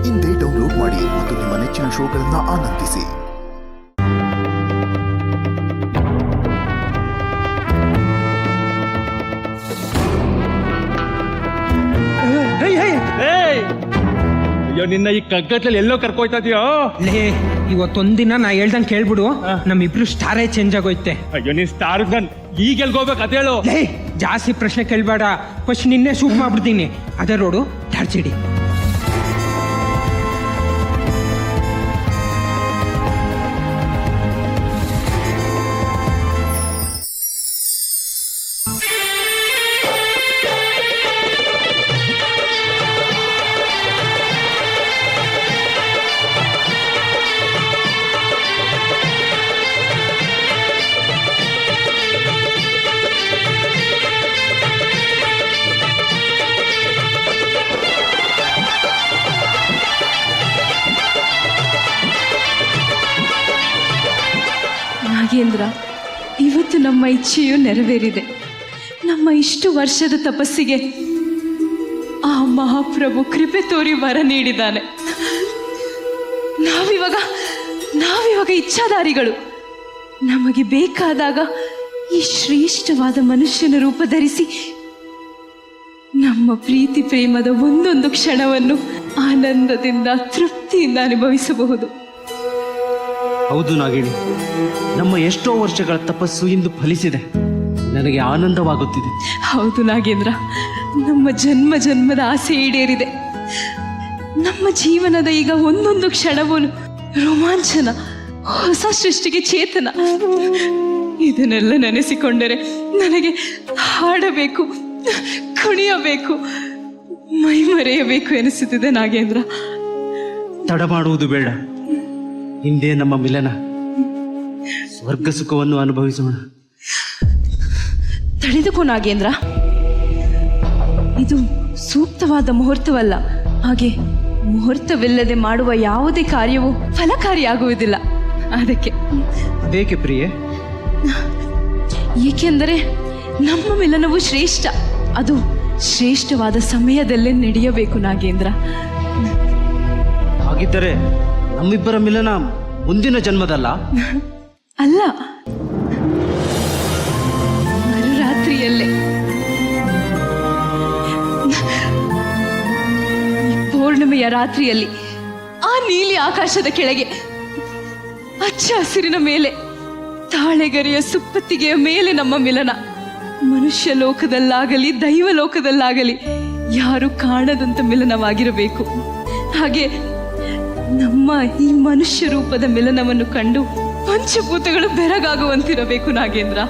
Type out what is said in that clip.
ಇಂದೇ ಡೌನ್ಲೋಡ್ ಮಾಡಿ ಮತ್ತು ನಿಮ್ಮ ನೆಚ್ಚಿನ ಶೋಗಳನ್ನು ಆನಂದಿಸಿ. ಅಯ್ಯೋ, ನಿನ್ನ ಈ ಕಗ್ಗತ್ತಲ್ಲಿ ಎಲ್ಲೋ ಕರ್ಕೋಯ್ತಾ ಇದೆಯೋ? ಲೇ, ಇವತ್ತೊಂದಿನ ನಾ ಹೇಳ್ದಂಗೆ ಕೇಳ್ಬಿಡು, ನಮ್ಮಿಬ್ರು ಸ್ಟಾರೇ ಚೇಂಜ್ ಆಗೋಯ್ತೆ. ಅಯ್ಯೋ, ನೀನ್ ಸ್ಟಾರ್ ಈಗ ಎಲ್ಗೋಗ್ಬೇಕು ಅದೇಳು. ಲೇ, ಜಾಸ್ತಿ ಪ್ರಶ್ನೆ ಕೇಳ್ಬೇಡ, ಫಸ್ಟ್ ನಿನ್ನೆ ಶೂಟ್ ಮಾಡ್ಬಿಡ್ತೀನಿ. ಅದೇ ರೋಡು ಟಾರ್ಚಿಡಿ. ನಾಗೇಂದ್ರ, ಇವತ್ತು ನಮ್ಮ ಇಚ್ಛೆಯು ನೆರವೇರಿದೆ. ನಮ್ಮ ಇಷ್ಟು ವರ್ಷದ ತಪಸ್ಸಿಗೆ ಆ ಮಹಾಪ್ರಭು ಕೃಪೆ ತೋರಿ ವರ ನೀಡಿದ್ದಾನೆ. ನಾವಿವಾಗ ಇಚ್ಛಾಧಾರಿಗಳು. ನಮಗೆ ಬೇಕಾದಾಗ ಈ ಶ್ರೇಷ್ಠವಾದ ಮನುಷ್ಯನ ರೂಪ ಧರಿಸಿ ನಮ್ಮ ಪ್ರೀತಿ ಪ್ರೇಮದ ಒಂದೊಂದು ಕ್ಷಣವನ್ನು ಆನಂದದಿಂದ ತೃಪ್ತಿಯಿಂದ ಅನುಭವಿಸಬಹುದು. ಹೌದು ನಾಗಿಣಿ, ನಮ್ಮ ಎಷ್ಟೋ ವರ್ಷಗಳ ತಪಸ್ಸು ಇಂದು ಫಲಿಸಿದೆ. ನನಗೆ ಆನಂದವಾಗುತ್ತಿದೆ. ಹೌದು ನಾಗೇಂದ್ರ, ನಮ್ಮ ಜನ್ಮ ಜನ್ಮದ ಆಸೆ ಈಡೇರಿದೆ. ನಮ್ಮ ಜೀವನದ ಈಗ ಒಂದೊಂದು ಕ್ಷಣವೂ ರೋಮಾಂಚನ, ಹೊಸ ಸೃಷ್ಟಿಗೆ ಚೇತನ. ಇದನ್ನೆಲ್ಲ ನೆನೆಸಿಕೊಂಡರೆ ನನಗೆ ಹಾಡಬೇಕು, ಕುಣಿಯಬೇಕು, ಮೈ ಮರೆಯಬೇಕು ಎನಿಸುತ್ತಿದೆ ನಾಗೇಂದ್ರ. ತಡ ಮಾಡುವುದು ಬೇಡ. ಹಿಂದೆ ನಮ್ಮ ಮಿಲನ, ಸ್ವರ್ಗ ಸುಖವನ್ನು ಅನುಭವಿಸೋಣ. ತಡೆದುಕೋ ನಾಗೇಂದ್ರ, ಇದು ಸೂಕ್ತವಾದ ಮುಹೂರ್ತವಲ್ಲ. ಹಾಗೆ ಮುಹೂರ್ತವಿಲ್ಲದೆ ಮಾಡುವ ಯಾವುದೇ ಕಾರ್ಯವೂ ಫಲಕಾರಿಯಾಗುವುದಿಲ್ಲ. ಅದಕ್ಕೆ ಅದೇಕೆ ಪ್ರಿಯೆ? ಏಕೆಂದರೆ ನಮ್ಮ ಮಿಲನವು ಶ್ರೇಷ್ಠ. ಅದು ಶ್ರೇಷ್ಠವಾದ ಸಮಯದಲ್ಲೇ ನಡೆಯಬೇಕು ನಾಗೇಂದ್ರ. ಹಾಗಿದ್ದರೆ ನಮ್ಮಿಬ್ಬರ ಮಿಲನ ಮುಂದಿನ ಜನ್ಮದಲ್ಲ? ಅಲ್ಲ, ಮರುರಾತ್ರಿಯಲ್ಲೇ. ಪೌರ್ಣಿಮೆಯ ರಾತ್ರಿಯಲ್ಲಿ ಆ ನೀಲಿ ಆಕಾಶದ ಕೆಳಗೆ, ಹಚ್ಚ ಹಸಿರಿನ ಮೇಲೆ, ತಾಳೆಗರಿಯ ಸುಪ್ಪತ್ತಿಗೆಯ ಮೇಲೆ ನಮ್ಮ ಮಿಲನ. ಮನುಷ್ಯ ಲೋಕದಲ್ಲಾಗಲಿ ದೈವ ಲೋಕದಲ್ಲಾಗಲಿ ಯಾರು ಕಾಣದಂತ ಮಿಲನವಾಗಿರಬೇಕು. ಹಾಗೆ ನಮ್ಮ ಈ ಮನುಷ್ಯ ರೂಪದ ಮಿಲನವನ್ನು ಕಂಡು ಪಂಚಭೂತಗಳು ಬೆರಗಾಗುವಂತಿರಬೇಕು ನಾಗೇಂದ್ರ.